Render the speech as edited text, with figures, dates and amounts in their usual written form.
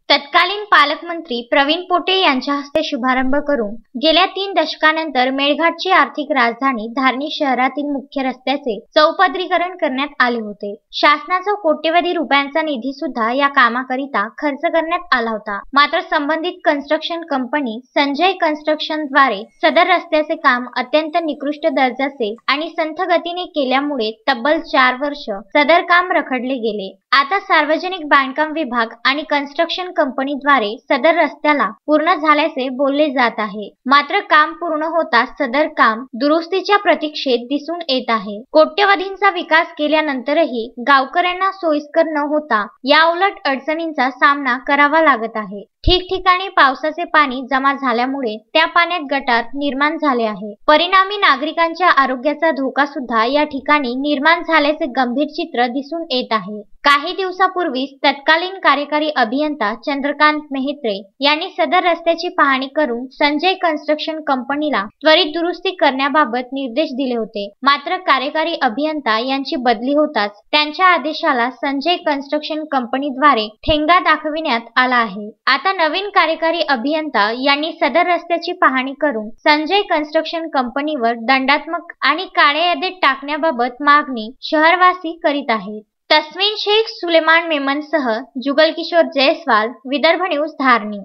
तत्कालीन पालकमंत्री प्रवीण पोटे यांच्या हस्ते शुभारंभ करून गेल्या 3 दशकांनंतर मेळघाटची आर्थिक राजधानी धारणी शहरातील मुख्य रस्त्याचे चौपदरीकरण करण्यात आले होते। शासनाचा कोट्यवधी रुपयांचा निधी सुद्धा या कामाकरिता खर्च करण्यात आला होता। मात्र संबंधित कन्स्ट्रक्शन कंपनी संजय कन्स्ट्रक्शन द्वारे सदर रस्त्याचे काम अत्यंत निकृष्ट दर्जाचे आणि संथ गतीने केल्यामुळे तब्बल 4 वर्ष सदर काम रखडले गेले। आता सार्वजनिक बांधकाम विभाग आणि कन्स्ट्रक्शन कंपनीद्वारे सदर रस्त्याला पूर्ण झाल्याचे बोलले जात आहे। मात्र काम पूर्ण होताच सदर काम दुरुस्तीच्या प्रतीक्षेत दिसून येत आहे। कोट्यवधींचा विकास केल्यानंतरही गावकऱ्यांना सोयीस्कर न होता या उलट अडचणींचा सामना करावा लागत आहे। ठिकठिकाणी पावसाचे पाणी जमा झाल्यामुळे त्या पाण्यात गटार निर्माण झाले आहे। परिणामी नागरिकांच्या आरोग्याचा धोका सुद्धा या ठिकाणी निर्माण झाल्याचे गंभीर चित्र दिसून येत आहे। काही दिवसापूर्वीच तत्कालीन कार्यकारी अभियंता चंद्रकांत मेहत्रे यांनी सदर रस्त्याची पाहणी करून संजय कन्स्ट्रक्शन कंपनीला त्वरित दुरुस्ती करण्याबाबत निर्देश दिले होते। मात्र कार्यकारी अभियंता यांची बदली होताच त्यांच्या आदेशाला संजय कन्स्ट्रक्शन कंपनीद्वारे ठेंगा दाखविण्यात आला आहे। आता नवीन कार्यकारी अभियंता यांनी सदर रस्त्याची पाहणी करून संजय कन्स्ट्रक्शन कंपनीवर दंडात्मक आणि काळ्या यादीत टाकण्याबाबत मागणी शहरवासी करीत आहेत। तस्मीन शेख, सुलेमान मेमनसह जुगल किशोर जयस्वाल, विदर्भ न्यूज, धारणी।